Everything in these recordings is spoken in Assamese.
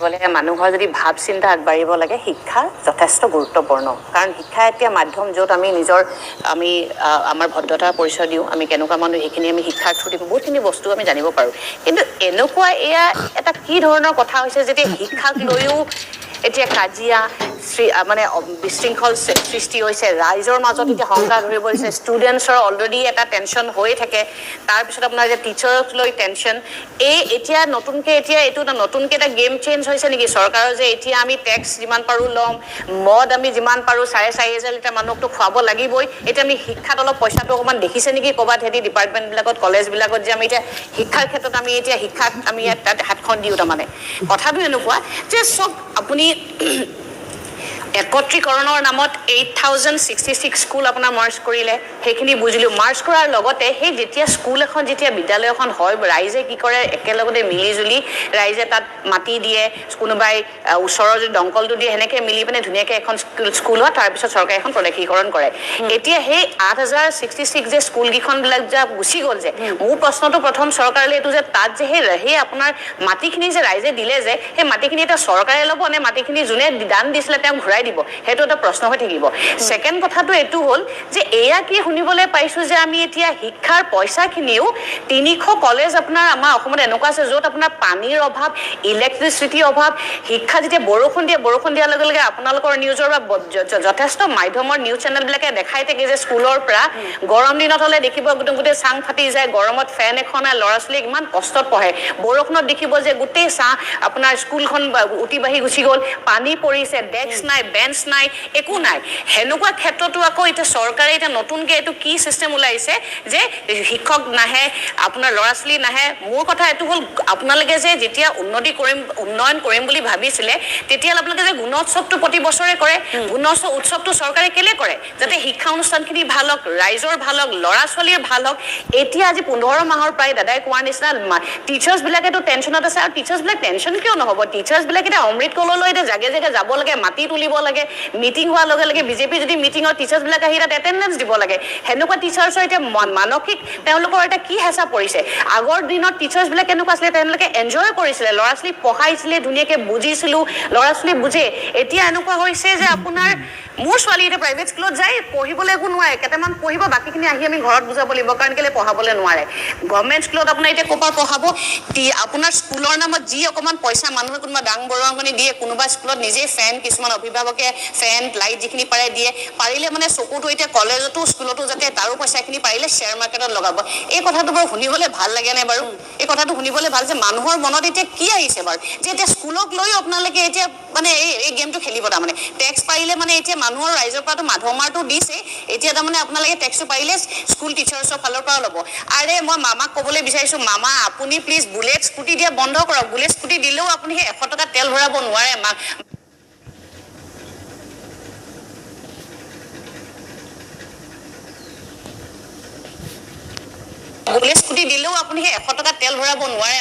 বলে মানুহৰ যদি ভাৱ চিন্তা আগবাঢ়িব লাগে শিক্ষা যথেষ্ট গুৰুত্বপূৰ্ণ কাৰণ শিক্ষা এতিয়া মাধ্যম য'ত আমি আমাৰ ভদ্ৰতাৰ পৰিচয় দিওঁ আমি কেনেকুৱা মানুহ সেইখিনি আমি শিক্ষাৰ থ্ৰু দি বহুতখিনি বস্তু আমি জানিব পাৰোঁ কিন্তু এনেকুৱা এয়া এটা কি ধৰণৰ কথা হৈছে যেতিয়া শিক্ষাক লৈও এতিয়া কাজিয়া মানে বিশৃংখল সৃষ্টি হৈছে ৰাইজৰ মাজত এতিয়া সংঘাত হৈ পৰিছে ষ্টুডেণ্টছৰ অলৰেডি এটা টেনশ্যন হৈয়ে থাকে তাৰপিছত আপোনাৰ যে টিচাৰক লৈ টেনশ্যন এতিয়া নতুনকৈ এইটো নতুনকৈ এটা গেম চেঞ্জ হৈছে নেকি চৰকাৰৰ যে এতিয়া আমি টেক্স যিমান পাৰোঁ ল'ম মদ আমি যিমান পাৰোঁ 4,500 লিটাৰ মানুহকতো খুৱাব লাগিবই এতিয়া আমি শিক্ষাত অলপ পইচাটো অকণমান দেখিছে নেকি ক'ৰবাত হেৰি ডিপাৰ্টমেণ্টবিলাকত কলেজবিলাকত যে আমি এতিয়া শিক্ষাৰ ক্ষেত্ৰত আমি এতিয়া শিক্ষাত আমি তাত হাতখন দিওঁ তাৰমানে কথাটো এনেকুৱা যে চব আপুনি একত্ৰীকৰণৰ নামত 8,066 স্কুল আপোনাৰ মাৰ্চ কৰিলে সেইখিনি বুজিলোঁ মাৰ্চ কৰাৰ লগতে সেই যেতিয়া স্কুল এখন যেতিয়া বিদ্যালয় এখন হয় ৰাইজে কি কৰে একেলগতে মিলিজুলি ৰাইজে তাত মাটি দিয়ে কোনোবাই ওচৰৰ যদি দংকলটো দিয়ে সেনেকৈ মিলি পিনে ধুনীয়াকৈ এখন স্কুল হয় তাৰপিছত চৰকাৰে এখন প্ৰদেশীকৰণ কৰে এতিয়া সেই 8,066 যে স্কুলকেইখনবিলাক যে গুচি গ'ল যে মোৰ প্ৰশ্নটো প্ৰথম চৰকাৰলৈ এইটো যে তাত যে সেই আপোনাৰ মাটিখিনি যে ৰাইজে দিলে যে সেই মাটিখিনি এতিয়া চৰকাৰে ল'ব নে মাটিখিনি যোনে দান দিছিলে তেওঁ ঘূৰাই দিব সেইটো এটা প্ৰশ্ন হৈ থাকিব সেকেন্ড কথাটো এটো হ'ল যে এয়া কি শুনিবলৈ পাইছো যে আমি এতিয়া শিক্ষাৰ পইচাখিনিও 300 কলেজ আপোনাৰ আমাৰ অসমত এনেকুৱা আছে য'ত আপোনাৰ পানীৰ অভাৱ ইলেক্ট্ৰিচিটিৰ অভাৱ শিক্ষা যেতিয়া বৰষুণ দিয়াৰ লগে লগে আপোনালোকৰ নিউজৰ বা যথেষ্ট মাধ্যমৰ নিউজ চেনেলবিলাকে দেখাই থাকে যে স্কুলৰ পৰা গৰম দিনত হ'লে দেখিব গোটেই চাং ফাটি যায় গৰমত ফেন এখন ল'ৰা ছোৱালীক ইমান কষ্টত পঢ়ে বৰষুণত দেখিব যে গোটেই আপোনাৰ স্কুলখন উটি বাঢ়ি গুচি গ'ল পানী পৰিছে ডেস্ক নাই বেঞ্চ নাই একো নাই হেনেকুৱা ক্ষেত্ৰতো আকৌ এতিয়া চৰকাৰে এতিয়া নতুনকৈ এইটো কি চিষ্টেম ওলাইছে যে শিক্ষক নাহে আপোনাৰ ল'ৰা ছোৱালী নাহে মোৰ কথা এইটো হ'ল আপোনালোকে যে যেতিয়া উন্নয়ন কৰিম বুলি ভাবিছিলে তেতিয়া আপোনালোকে যে গুণোৎসৱটো প্ৰতি বছৰে কৰে উৎসৱটো চৰকাৰে কেলে কৰে যাতে শিক্ষা অনুষ্ঠানখিনি ভাল হওক ৰাইজৰ ভাল হওক ল'ৰা ছোৱালীৰ ভাল হওক এতিয়া আজি 15 মাহৰ প্ৰায় দাদাই কোৱাৰ নিচিনা টিচাৰ্ছবিলাকেতো টেনশ্যনত আছে আৰু টিচাৰ্ছবিলাক টেনশ্যন কিয় নহ'ব টিচাৰ্ছবিলাক এতিয়া অমৃত কললৈ এতিয়া জাগে যাব লাগে মাটি তুলিব লাগে মিটিং হোৱাৰ লগে লগে বিজেপি যদি মিটিঙৰ টিচাৰ্ছবিলাক আহি তাত এটেণ্ডেঞ্চ দিব লাগে সেনেকুৱা টিচাৰ্ছৰ এতিয়া মানসিক তেওঁলোকৰ এটা কি হেঁচা পৰিছে আগৰ দিনত টিচাৰ্ছবিলাক কেনেকুৱা আছিলে তেওঁলোকে এনজয় কৰিছিলে ল'ৰা ছোৱালীক পঢ়াইছিলে ধুনীয়াকৈ বুজিছিলোঁ ল'ৰা ছোৱালী বুজে এতিয়া এনেকুৱা হৈছে যে আপোনাৰ মোৰ ছোৱালী এতিয়া প্ৰাইভেট স্কুলত যায় পঢ়িবলৈ একো নোৱাৰে কেইটামান পঢ়িব বাকীখিনি আহি আমি ঘৰত বুজাব লাগিব কাৰণ কেলৈ পঢ়াবলৈ নোৱাৰে গভৰ্ণমেণ্ট স্কুলত আপোনাৰ এতিয়া ক'ৰ পৰা পঢ়াব আপোনাৰ স্কুলৰ নামত যি অকণমান পইচা মানুহে কোনোবা দাং বৰঙণি দিয়ে কোনোবা স্কুলত নিজেই ফেন কিছুমান অভিভাৱকে ফেন লাইট যিখিনি পাৰে দিয়ে পাৰিলে মানে চকুটো এতিয়া কলেজতো স্কুলতো যাতে তাৰো পইচাখিনি পাৰিলে শ্বেয়াৰ মাৰ্কেটত লগাব এই কথাটো বাৰু শুনিবলৈ ভাল লাগে নে বাৰু এই কথাটো শুনিবলৈ ভাল যে মানুহৰ মনত এতিয়া কি আহিছে বাৰু যে এতিয়া স্কুলক লৈ আপোনালোকে এতিয়া মানে এই গেমটো খেলিব তাৰমানে টেক্স পাৰিলে মানে এতিয়া মানুহৰ ৰাইজৰ পৰাতো মাধমাৰটো দিছে এতিয়া তাৰমানে আপোনালোকে টেক্সটো পাৰিলে স্কুল টিচাৰ্ছৰ ফালৰ পৰা ল'ব আৰে মই মামাক ক'বলৈ বিচাৰিছোঁ মামা আপুনি প্লিজ বুলেট স্কুটি দিয়া বন্ধ কৰক বুলেট স্কুটি দিলেও আপুনি সেই 100 টকা তেল ভৰাব নোৱাৰে বুলেট স্কুটি দিলেও আপুনি সেই 100 টকা তেল ভৰাব নোৱাৰে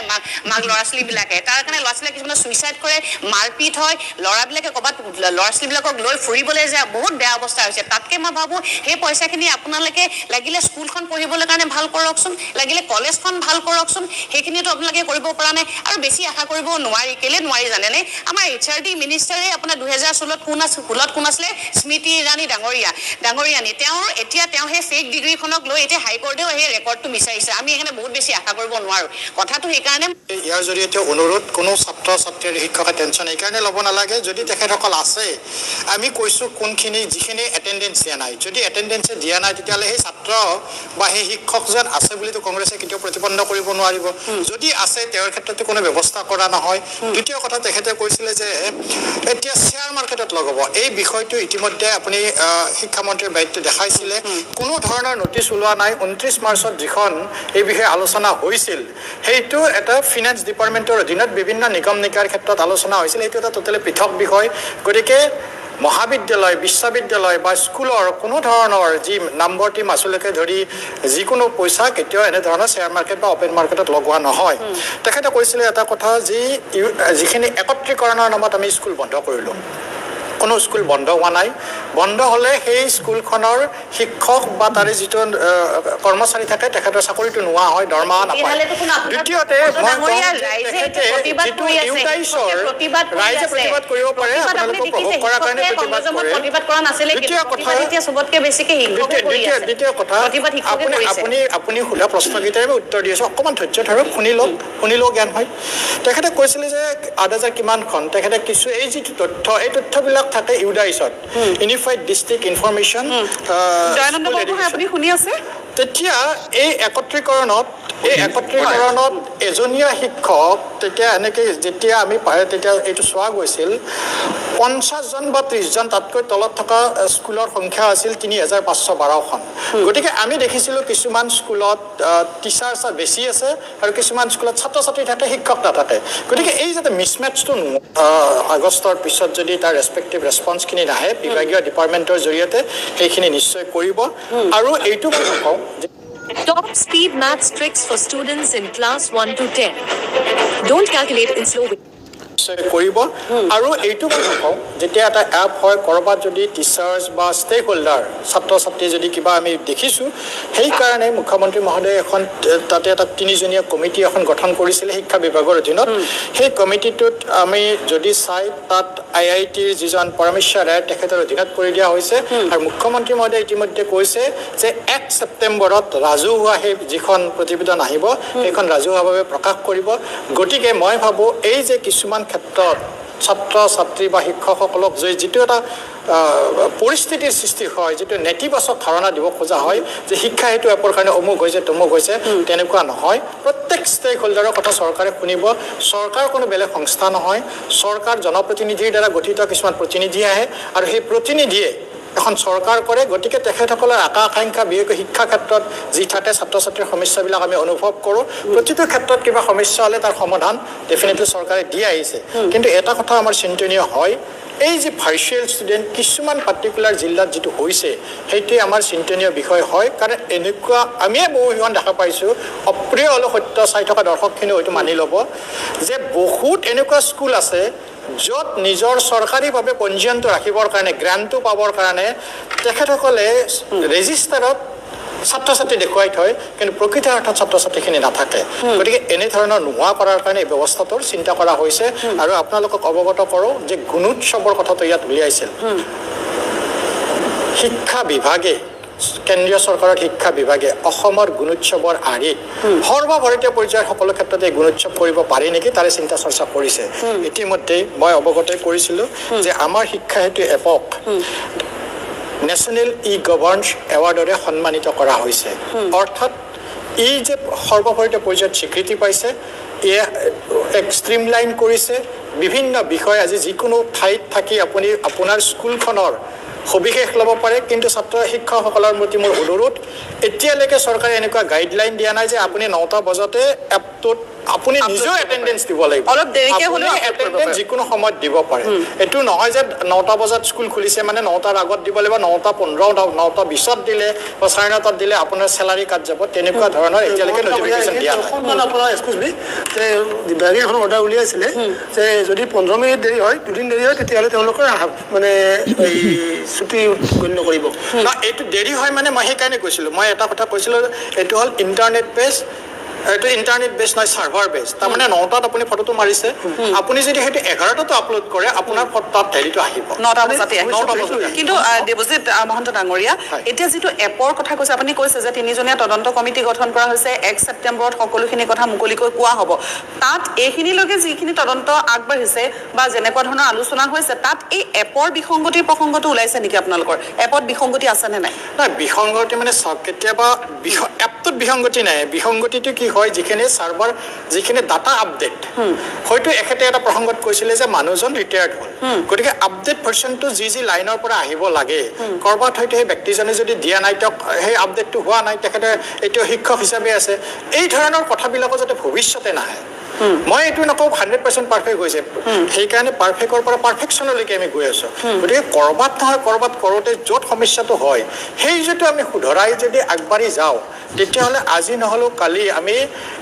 মাক ল'ৰা ছোৱালীবিলাকে তাৰ কাৰণে ল'ৰা ছোৱালীয়ে কিছুমানে ছুইচাইড কৰে মাৰপিট হয় ল'ৰাবিলাকে ক'ৰবাত ল'ৰা ছোৱালীবিলাকক লৈ ফুৰিবলৈ যায় বহুত বেয়া অৱস্থা হৈছে তাতকৈ মই ভাবোঁ সেই পইচাখিনি আপোনালোকে লাগিলে স্কুলখন পঢ়িবলৈ কাৰণে ভাল কৰকচোন লাগিলে কলেজখন ভাল কৰকচোন সেইখিনিতো আপোনালোকে কৰিব পৰা নাই আৰু বেছি আশা কৰিব নোৱাৰি কেলৈ নোৱাৰি জানেনে আমাৰ HRD মিনিষ্টাৰে আপোনাৰ 2016 কোন আছিলে স্মৃতি ইৰাণী ডাঙৰীয়ানী তেওঁ সেই ফেক ডিগ্ৰীখনক লৈ এতিয়া হাইকোৰ্টেও সেই ৰেকৰ্ডটো বিচাৰিছে আমি এখানে বহুত বেছি আশা কৰিব নোৱাৰো কথাটো সেইকাৰণে ইয়াৰ জৰিয়তে অনুৰোধ কোনো ছাত্ৰ ছাত্ৰীৰ শিক্ষকে টেনশ্যন এইকাৰণে ল'ব নালাগে যদি তেখেতসকল আছে আমি কৈছোঁ কোনখিনি যিখিনি এটেণ্ডেঞ্চ দিয়া নাই যদি এটেণ্ডেঞ্চ দিয়া নাই তেতিয়াহ'লে সেই ছাত্ৰ বা সেই শিক্ষকজন আছে বুলিতো কংগ্ৰেছে কেতিয়াও প্ৰতিপন্ন কৰিব নোৱাৰিব যদি আছে তেওঁৰ ক্ষেত্ৰতে কোনো ব্যৱস্থা কৰা নহয় দ্বিতীয় কথা তেখেতে কৈছিলে যে এতিয়া শ্বেয়াৰ মাৰ্কেটত লগাব এই বিষয়টো ইতিমধ্যে আপুনি শিক্ষামন্ত্ৰীৰ বাৰীত দেখাইছিলে কোনো ধৰণৰ নটিচ ওলোৱা নাই 29 মাৰ্চত যিখন এই বিষয়ে আলোচনা হৈছিল সেইটো এটা ফিনান্স ডিপাৰ্টমেণ্টৰ অধীনত বিভিন্ন নিগম নিকায়ৰ ক্ষেত্ৰত আলোচনা হৈছিল এইটো এটা টোটেলি পৃথক বিষয় গতিকে মহাবিদ্যালয় বিশ্ববিদ্যালয় বা স্কুলৰ কোনো ধৰণৰ যি নামভৰ্তি মাচুলকে ধৰি যিকোনো পইচা কেতিয়াও এনেধৰণৰ শ্বেয়াৰ মাৰ্কেট বা অপেন মাৰ্কেটত লগোৱা নহয় তেখেতে কৈছিলে এটা কথা যিখিনি একত্ৰীকৰণৰ নামত আমি স্কুল বন্ধ কৰিলোঁ কোনো স্কুল বন্ধ হোৱা নাই বন্ধ হ'লে সেই স্কুলখনৰ শিক্ষক বা তাৰে যিটো কৰ্মচাৰী থাকে তেখেতৰ চাকৰিটো নোহোৱা হয় দৰমহা নাপায় দ্বিতীয়তে মই কওঁ তেখেতে যিটো ইউটাইছৰ ৰাইজে প্ৰতিবাদ কৰিব পাৰে আপোনালোকক প্ৰভোগ কৰাৰ কাৰণে প্ৰতিবাদ কৰে দ্বিতীয় কথা আপুনি সোধা প্ৰশ্নকেইটাই মই উত্তৰ দি আছোঁ অকণমান ধৈৰ্য ধৰক শুনিলেও জ্ঞান হয় তেখেতে কৈছিলে যে ৮,০০০ কিমানখন তেখেতে কিছু এই যিটো তথ্য এই তথ্যবিলাক থাকে ইউডাইছত ইউনিফাইড ডিষ্ট্ৰিক্ট ইনফৰমেশ্যন আপুনি শুনি আছে তেতিয়া এই একত্ৰীকৰণত এজনীয়া শিক্ষক তেতিয়া এনেকৈ যেতিয়া আমি তেতিয়া এইটো চোৱা গৈছিল ৫০জন বা ৩০জন তাতকৈ তলত থকা স্কুলৰ সংখ্যা আছিল ৩,৫১২খন গতিকে আমি দেখিছিলোঁ কিছুমান স্কুলত টিচাৰ্ছ বেছি আছে আৰু কিছুমান স্কুলত ছাত্ৰ ছাত্ৰী থাকে শিক্ষক নাথাকে গতিকে এই যাতে মিছমেটছটো আগষ্টৰ পিছত যদি তাৰ ৰেছপেক্টিভ ৰেছপন্সখিনি নাহে বিভাগীয় ডিপাৰ্টমেণ্টৰ জৰিয়তে সেইখিনি নিশ্চয় কৰিব আৰু এইটো মই কওঁ Top speed maths tricks for students in class 1 to 10. Don't calculate in slow way. কৰিব আৰু এইটো মই কওঁ যেতিয়া এটা এপ হয় ক'ৰবাত যদি টিচাৰ্ছ বা ষ্টেক হোল্ডাৰ ছাত্ৰ ছাত্ৰী যদি কিবা আমি দেখিছোঁ সেইকাৰণে মুখ্যমন্ত্ৰী মহোদয়ে এখন তাতে এটা ৩জনীয়া কমিটি এখন গঠন কৰিছিলে শিক্ষা বিভাগৰ অধীনত সেই কমিটিটোত আমি যদি চাই তাত IITৰ যিজন পৰমেশ্বৰ ৰায় তেখেতৰ অধীনত কৰি দিয়া হৈছে আৰু মুখ্যমন্ত্ৰী মহোদয়ে ইতিমধ্যে কৈছে যে ১ ছেপ্টেম্বৰত ৰাজহুৱা সেই যিখন প্ৰতিবেদন আহিব সেইখন ৰাজহুৱাভাৱে প্ৰকাশ কৰিব গতিকে মই ভাবোঁ এই যে কিছুমান ক্ষেত্ৰত ছাত্ৰ ছাত্ৰী বা শিক্ষকসকলক যিটো এটা পৰিস্থিতিৰ সৃষ্টি হয় যিটো নেতিবাচক ধাৰণা দিব খোজা হয় যে শিক্ষা সেইটো এপৰ কাৰণে অমুক হৈছে তমুক হৈছে তেনেকুৱা নহয় প্ৰত্যেক ষ্টেক হোল্ডাৰৰ কথা চৰকাৰে শুনিব চৰকাৰ কোনো বেলেগ সংস্থা নহয় চৰকাৰ জনপ্ৰতিনিধিৰ দ্বাৰা গঠিত কিছুমান প্ৰতিনিধি আহে আৰু সেই প্ৰতিনিধিয়ে এখন চৰকাৰ কৰে গতিকে তেখেতসকলৰ আকাংক্ষা বিশেষকৈ শিক্ষা ক্ষেত্ৰত যি থাকে ছাত্ৰ ছাত্ৰীৰ সমস্যাবিলাক আমি অনুভৱ কৰোঁ প্ৰতিটো ক্ষেত্ৰত কিবা সমস্যা হ'লে তাৰ সমাধান ডেফিনেটলি চৰকাৰে দি আহিছে কিন্তু এটা কথা আমাৰ চিন্তনীয় হয় এই যে ভাৰ্চুৱেল ষ্টুডেণ্ট কিছুমান পাৰ্টিকুলাৰ জিলাত যিটো হৈছে সেইটোৱে আমাৰ চিন্তনীয় বিষয় হয় কাৰণ এনেকুৱা আমিয়ে বহুকেইখন দেখা পাইছোঁ অপ্ৰিয় হ'লেও সত্য চাই থকা দৰ্শকখিনিও হয়তো মানি ল'ব যে বহুত এনেকুৱা স্কুল আছে য'ত নিজৰ চৰকাৰীভাৱে পঞ্জীয়নটো ৰাখিবৰ কাৰণে গ্ৰাণ্টটো পাবৰ কাৰণে তেখেতসকলে ৰেজিষ্টাৰত ছাত্ৰ ছাত্ৰী দেখুৱাই থয় কিন্তু প্ৰকৃত অৰ্থত ছাত্ৰ ছাত্ৰীখিনি নাথাকে গতিকে এনেধৰণৰ নোহোৱা কৰাৰ কাৰণে এই ব্যৱস্থাটোৰ চিন্তা কৰা হৈছে আৰু আপোনালোকক অৱগত কৰোঁ যে গুণোৎসৱৰ কথাটো ইয়াত উলিয়াইছিল শিক্ষা বিভাগে কেন্দ্ৰীয় চৰকাৰৰ শিক্ষা বিভাগে অসমৰ গুণোৎসৱৰ আৰ্হিত সৰ্বভাৰতীয় পৰ্যায়ৰ সকলো ক্ষেত্ৰতে গুণোৎসৱ কৰিব পাৰি নেকি তাৰে চিন্তা চৰ্চা কৰিছে ইতিমধ্যে মই অৱগত কৰিছিলোঁ যে আমাৰ শিক্ষা হেতু এপক নেশ্যনেল ই-গভাৰ্নেন্স এৱাৰ্ডৰে সন্মানিত কৰা হৈছে অৰ্থাৎ ই যে সৰ্বভাৰতীয় পৰ্যায়ত স্বীকৃতি পাইছে ইয়ে এক ষ্ট্ৰীমলাইন কৰিছে বিভিন্ন বিষয় আজি যিকোনো ঠাইত থাকি আপুনি আপোনাৰ স্কুলখনৰ সবিশেষ ল'ব পাৰে কিন্তু ছাত্ৰ শিক্ষকসকলৰ প্ৰতি মোৰ অনুৰোধ এতিয়ালৈকে চৰকাৰে এনেকুৱা গাইডলাইন দিয়া নাই যে আপুনি 9টা বজাতে এপটোত আপুনি নিজেও এটেণ্ডেঞ্চ দিব লাগিব অলপ দেৰিকৈ হ'লেও এটেণ্ডেঞ্চ যিকোনো সময়ত দিব পাৰে এইটো নহয় যে 9টা বজাত স্কুল খুলিছে মানে 9টাৰ আগত দিব লাগিব 9:15 9:20 দিলে বা 9:30 দিলে আপোনাৰ চেলাৰী কাট যাব তেনেকুৱা ধৰণৰ এতিয়ালৈকে নটিফিকেশ্যন দিয়া নাই আপোনাৰ এক্সকিউজ মি যে বিভাগে এখন অৰ্ডাৰ উলিয়াইছিলে যে যদি 15 মিনিট দেৰি হয় দুদিন দেৰি হয় তেতিয়াহ'লে তেওঁলোকে মানে এই ছুটি গণ্য কৰিব না এইটো দেৰি হয় মানে মই সেইকাৰণে কৈছিলোঁ মই এটা কথা কৈছিলোঁ এইটো হ'ল ইণ্টাৰনেট বেছ এইটো ইণ্টাৰনেট বেছ নহয় চাৰ্ভাৰ বেছ তাৰমানে 9টাত আপুনি ফটোটো মাৰিছে আপুনি যদি সেইটো 11টাতো আপলোড কৰে আপোনাৰ তাত হেৰিটো আহিব 9টা বজাতে কিন্তু দেৱজিৎ মহন্ত ডাঙৰীয়া এতিয়া যিটো এপৰ কথা কৈছে আপুনি কৈছে যে 3জনীয়া তদন্ত কমিটি গঠন কৰা হৈছে 1 ছেপ্টেম্বৰত সকলোখিনি কথা মুকলিকৈ কোৱা হ'ব তাত এইখিনিলৈকে যিখিনি তদন্ত আগবাঢ়িছে বা যেনেকুৱা ধৰণৰ আলোচনা হৈছে তাত এই এপৰ বিসংগতিৰ প্ৰসংগটো ওলাইছে নেকি আপোনালোকৰ এপত বিসংগতি আছেনে নাই নাই বিসংগতি মানে চাওক কেতিয়াবা এপটোত বিসংগতি নাই বিসংগতিটো কি হয় যিখিনি চাৰ্ভাৰ যিখিনি ডাটা আপডেট হয়তো এখেতে এটা প্ৰসংগত কৈছিলে যে মানুহজন ৰিটায়াৰ্ড হ'ল গতিকে আপডেট ভাৰ্চনটো যি লাইনৰ পৰা আহিব লাগে ক'ৰবাত হয়তো সেই ব্যক্তিজনে যদি দিয়া নাই তেওঁক সেই আপডেটটো হোৱা নাই তেখেতে এইটো শিক্ষক হিচাপে আছে এই ধৰণৰ কথাবিলাকো যাতে ভৱিষ্যতে নাহে মই এইটো নকওঁ 100% পাৰফেক্ট হৈছে সেইকাৰণে পাৰফেক্টৰ পৰা পাৰফেকশ্যনলৈকে আমি গৈ আছোঁ গতিকে ক'ৰবাত নহয় ক'ৰবাত কৰোঁতে য'ত সমস্যাটো হয় সেই যিটো আমি শুধৰাই যদি আগবাঢ়ি যাওঁ তেতিয়াহ'লে আজি নহ'লেও কালি আমি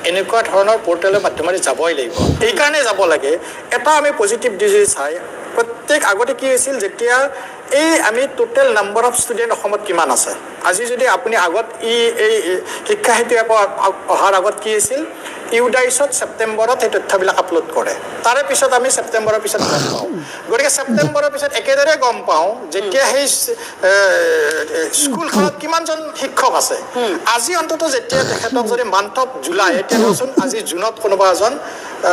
এনেকুৱা ধৰণৰ পৰ্টেলৰ মাধ্যমেৰে যাবই লাগিব এইকাৰণে যাব লাগে এটা আমি পজিটিভ দিশে চাই প্ৰত্যেক আগতে কি হৈছিল যেতিয়া এই আমি টোটেল নাম্বাৰ অফ ষ্টুডেণ্ট অসমত কিমান আছে আজি যদি আপুনি আগত এই শিক্ষা সেতু এপ অহাৰ আগত কি আছিল ইউডাইছত ছেপ্টেম্বৰত সেই তথ্যবিলাক আপলোড কৰে তাৰে পিছত আমি ছেপ্টেম্বৰৰ পিছত গম পাওঁ গতিকে ছেপ্টেম্বৰৰ পিছত একেদৰে গম পাওঁ যেতিয়া সেই স্কুলখনত কিমানজন শিক্ষক আছে আজি অন্ততঃ যেতিয়া তেখেতক যদি মান্থ অফ জুলাই এতিয়া ধৰকচোন আজি জুনত কোনোবা এজন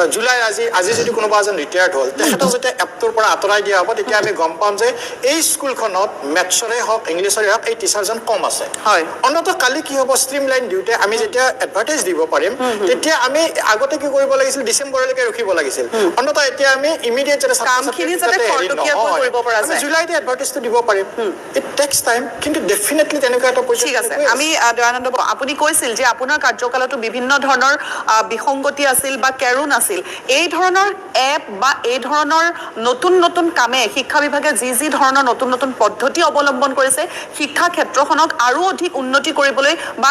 জুলাই আজি যদি কোনোবা এজন ৰিটায়াৰ্ড হ'ল তেখেতক যেতিয়া এপটোৰ পৰা আঁতৰাই দিয়া হ'ব তেতিয়া আমি গম পাম যে এই স্কুলখনত মেথছৰে হওক ইংলিছৰে হওক এই টিচাৰজন কম আছে হয় অন্ততঃ কালি কি হ'ব ষ্ট্ৰীমলাইন দিওঁতে আমি যেতিয়া এডভাৰটাইজ দিব পাৰিম তেতিয়া আমি আগতে কি কৰিব লাগিছিল ডিচেম্বৰলৈকে ৰখিব লাগিছিল অন্ততঃ এতিয়া আমি ইমিডিয়েট যাতে কামখিনি যাতে খৰতকীয়াকৈ কৰিব পৰা যায় জুলাইতে এডভাৰটাইজটো দিব পাৰিম ইট টেক্স টাইম কিন্তু ডেফিনেটলি তেনেকুৱা এটা ঠিক আছে আমি দয়ানন্দ আপুনি কৈছিল যে আপোনাৰ কাৰ্যকালতো বিভিন্ন ধৰণৰ বিসংগতি আছিল বা কেৰুণ আছিল এই ধৰণৰ এপ বা এই ধৰণৰ নতুন নতুন কামে শিক্ষা বিভাগে যি ধৰণৰ নতুন নতুন পদ্ধতি অৱলম্বন কৰিছে শিক্ষা ক্ষেত্ৰখনক আৰু অধিক উন্নতি কৰিবলৈ বা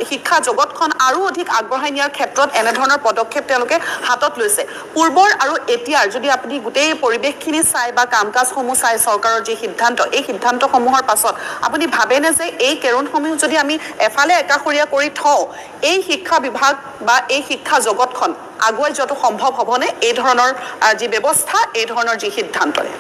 শিক্ষা জগতখন আৰু অধিক আগবঢ়াই নিয়াৰ ক্ষেত্ৰত এনে ধৰণৰ পদক্ষেপ তেওঁলোকে হাতত লৈছে পূৰ্বৰ আৰু এতিয়াৰ যদি আপুনি গোটেই পৰিৱেশখিনি চাই বা কাম কাজসমূহ চাই চৰকাৰৰ যি সিদ্ধান্ত এই সিদ্ধান্তসমূহৰ পাছত আপুনি ভাবেনে যে এই কেৰুণসমূহ যদি আমি এফালে একাষৰীয়া কৰি থওঁ এই শিক্ষা বিভাগ বা এই শিক্ষা জগতখন আগুৱাই যোৱাটো সম্ভৱ হ'বনে এই ধৰণৰ যি ব্যৱস্থা এই ধৰণৰ যি সিদ্ধান্তৰে